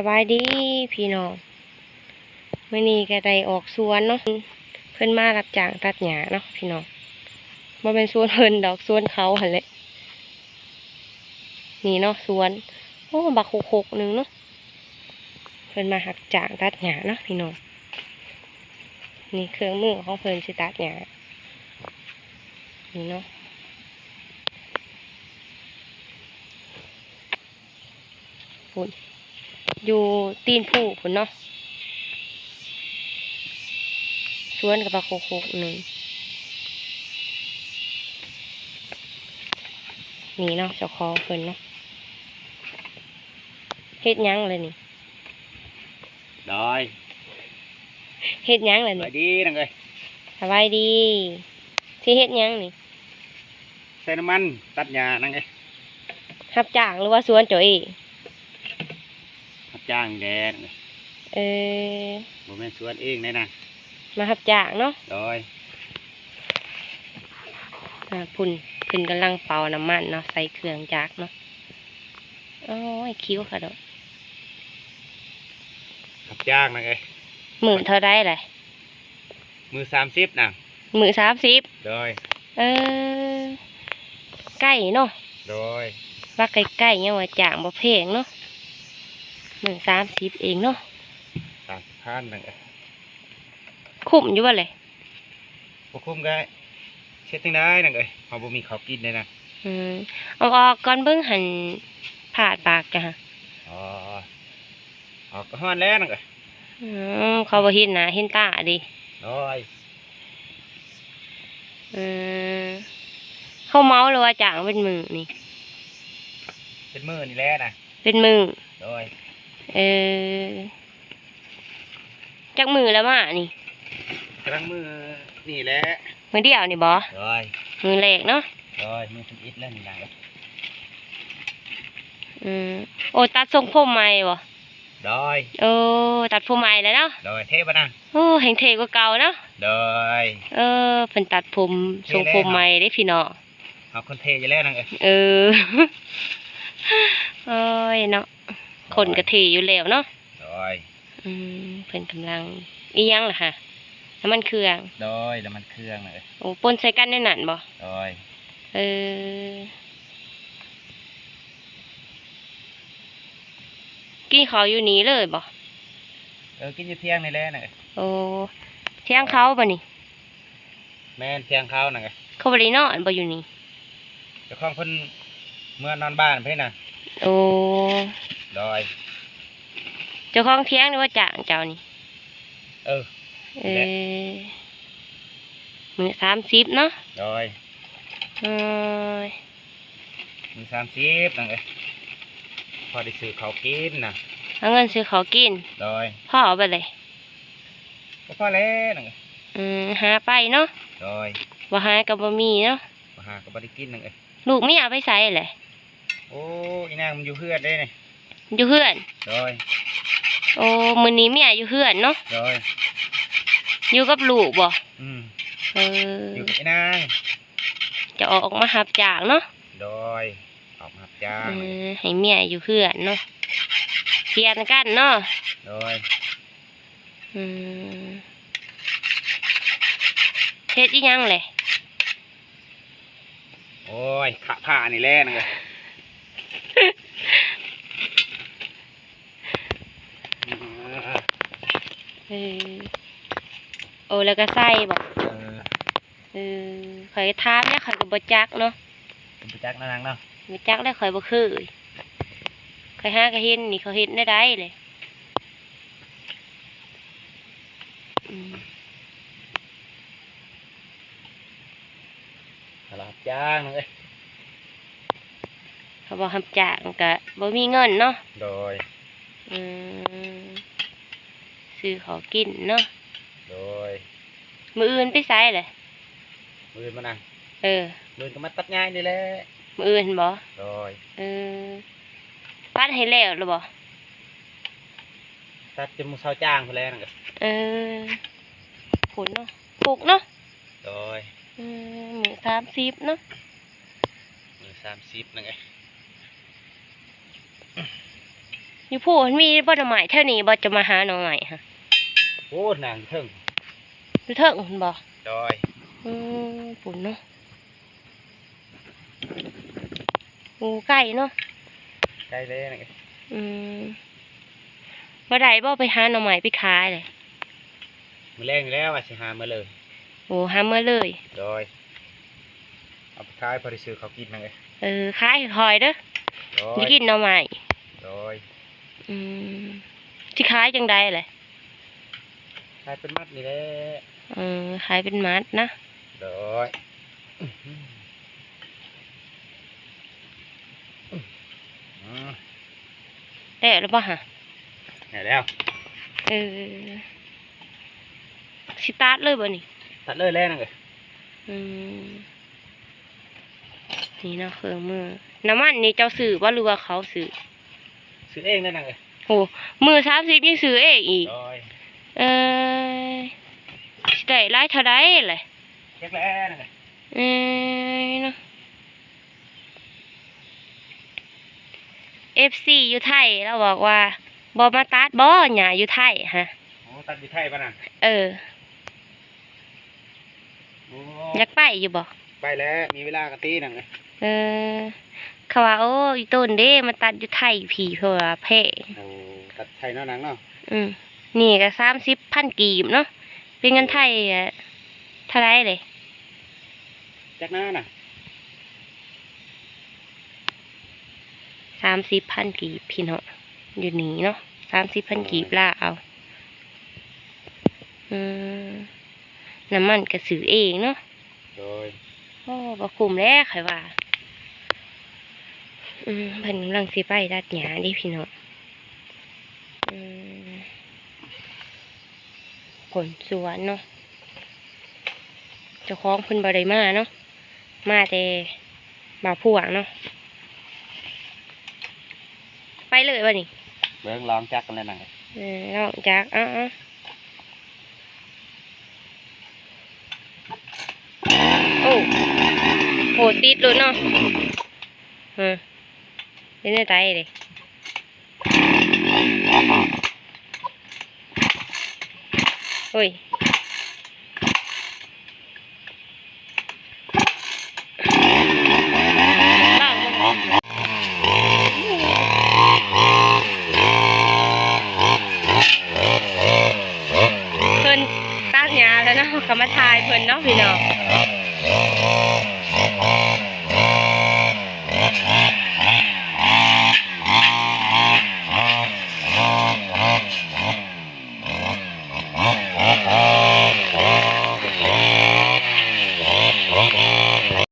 บายดีพี่น้องมื้อนี้ก็ได้ออกสวนเนาะเพิ่นมารับจ้างตัดหญ้าเนาะพี่น้องบ่เป็นสวนเพิ่นดอกสวนเขาหั่นแหละนี่เนาะสวนโอ้บักโคกๆนึงเนาะเพิ่นมารับจ้างตัดหญ้าเนาะพี่น้องนี่เครื่องมือของเพิ่นสิตัดหญ้านี่เนาะพุ่นอยู่ตีนผู้พุ่นเนาะสวนกับบักโคกๆนึงนี่เนาะเจ้าของเพิ่นเนาะเฮ็ดหยังเลยนี่ได้ เฮ็ดหยังเลย ไป นี่ ดีนังเลย สบายดีสิเฮ็ดหยังนี่ ใส่น้ำมันตัดหญ้านังเลย รับจ้างหรือว่าสวนเจ้าเอง รับจ้างแดดเลย เออ ผมเป็นสวนเองเลยนะ มารับจ้างเนาะ โดย พุ่นกำลังเป่าน้ำมันเนาะใส่เครื่องจักรเนาะโอ้ยคิ้วค่ะดอก รับจ้างนังเลย มื้อเท่าไดแหละ มือ30นะ มื้อ30โดย เออใกล้เนาะ โดย ว่าใกล้ๆยังว่าจ้างบ่แพงเนาะมื้อ30เองเนาะ 30,000นังเลย คุ้มอยู่บ่เลย พวกคุ้มก็เช็ดทั้งได้นังเลยเขาบ่มีข้าวกินเลยนะ เอาออกก่อนเบิ่งหันผาดปากจ้ะฮะ อ๋อออกก็ฮ้อนแล้วนังเลย เขาบ่เห็นหน้าเห็นตาดิ โดย เขาเมาหรือว่าจ้างเป็นมือนี่ เป็นมือนี่แหละนะ เป็นมือ โดย จักมือแล้วมานี่ กำลังมือนี่แหละ มือเดียวนี่บ่ โดย มือแรกเนาะ โดยมือทุกอิดแล้วนี่นังเลย โอ้ตัดทรงผมใหม่บ่ โดย โอ้ตัดผมใหม่แล้วเนาะ โดยเทปะนะ โอ้แห่งเท่กว่าเก่าเนาะ โดย เพิ่นตัดผมทรงผมใหม่ได้พี่น้อง เอาคนเทอยู่แล้วนังเลย โอ้ยเนาะคนกะเทอยู่แล้วเนาะ โดย เพิ่นกำลังอีหยังล่ะค่ะน้ำมันเครื่อง โดยแล้วมันเครื่องเลย โอ้ปนใส่กันในนั่นบ่ โดย กินข้าวอยู่นี้เลยบ่ กินอยู่เที่ยงนี่แหละน่ะ โอ้เที่ยงเขาบ่นี่ แม่นเที่ยงเขาน่ะ เขาบ่ได้นอนบ่อยู่นี่ เจ้าของเพิ่นเมื่อนอนบ้านเพิ่นน่ะ โอ้ โดย เจ้าของเที่ยงหรือว่าจ้างเจ้านี่มื้อ30เนาะ โดย เอ้ย มี30นั่นพอได้ซื้อข้าวกินน่ะ เอาเงินซื้อข้าวกิน โดย พ่อเอาไปเลย ก็พอแล้วนั่น หาไปเนาะ โดย บ่หาก็บ่มีเนาะ มาหาก็บ่ได้กินนั่น ลูกเมียไปไสแหละ โอ้อีนางมันอยู่เฮือนเด้นี่ อยู่เฮือน โดย โอ้มื้อนี้เมียอยู่เฮือนเนาะ โดย อยู่กับลูกบ่ อยู่กับอีนาง จะออกมารับจ้างเนาะ โดยออกมารับจ้าง ให้เมียอยู่เฮือนเนาะเปลี่ยนกันเนาะ โดย เฮ็ดอีหยังแหละ โอ้ยขะผ้านี่แหละนั่นโอ้แล้วก็ใส่บ่ข่อยถามแล้วข่อยก็บ่จักเนาะ เป็นประจักษ์นางเนาะ บ่จักแล้วข่อยบ่เคยข่อยหาก็เห็นนี่เขาเฮ็ดได้เลยรับจ้างนั่น เขาบอกรับจ้างก็บ่มีเงินเนาะ โดย ซื้อของกินเนาะ โดย มื้ออื่นไปไสเลย มือมันนะ มื้ มือก็มาตัดง่ายนี่แหละ ออื่นบ่ โดย ปัดให้แล้วหรือบ่ ตัดจนมือเสาจ้างไปแล้วนั่น ผลเนาะปลูกเนาะ โดย มื้อ30เนาะ มือ30นั่น อยู่ผู้มันมีบ่หน่อไม้เท่านี้บ่จะมาหาหน่อไม้ฮะ โอ้นางเทิง อยู่เถิงคุณบ่ ดอย ปุ่นเนาะโอ้ไก่เนาะ ใกล้เลยนั่นไง บ่ได้บ่ไปหาหน่อไม้ไปขายเลย มือแรงอยู่แล้วว่าสิหามาเลย โอ้หามาเลย ดอยเอาไปขายพอได้ซื้อเขาวกินนั่นไง ขายคอยเด้อ ดอ สิ ย กินหน่อไม้ ดอย สิขายจังใดเลย ขายเป็นมัดนี่แหละ ขายเป็นมัดนะ ดอยอืม ได้หรือเปล่าฮะ ไหนแล้ว สิตาร์ทเลยบ่นี่ ตัดเลยแล้วนั่นไง นี่เนาะเครื่องมือน้ำมันนี่เจ้าซื้อบ่หรือว่าเขาซื้อ ซื้อเองนั่นไง โอ้มือ30ยังซื้อเองอีก ดอย สิได้หลายเท่าใดเลย เช็คแล้วนั่นไง เนาะ FC อยู่ไทยเราบอกว่าบ่มาตัดบ่หญ้าอยู่ไทยฮะ โอ้ตัดอยู่ไทยป่ะน่ะ โ โอ้ อยากไปอยู่บ่ ไปแล้วมีเวลากะตีนั่นไง เขาว่าโอ้อีต้นเด้มาตัดอยู่ไทยผีเพราะว่าแพ้ โอ้ตัดไทยเนาะนางเนาะ นี่ก็30,000กีบเนาะเป็นเงินไทยเท่าไรเลย จักหน้าน่ะ 30,000กีบพี่เนาะอยู่นี่เนาะ30,000กีบล่าเอาน้ำมันก็ซื้อเองเนาะ โดย โอ้บ่คุ้มแล้วค่ะว่าเพิ่นกำลังสิไปตัดหญ้าเดิพี่น้องผลสวนเนาะเจ้าของเพิ่นบ่ได้มาเนาะมาแต่บ่าวพวงเนาะไปเลยบ่นี่ เบิ่งลองจักกันเลยนั่นไง นอกจากโอ้โหติดเลยเนาะเล่นได้ใจเลยโอ้ยเพิ่นตัดหญ้าแล้วเนาะก็มาทายเพิ่นเนาะพี่น้อง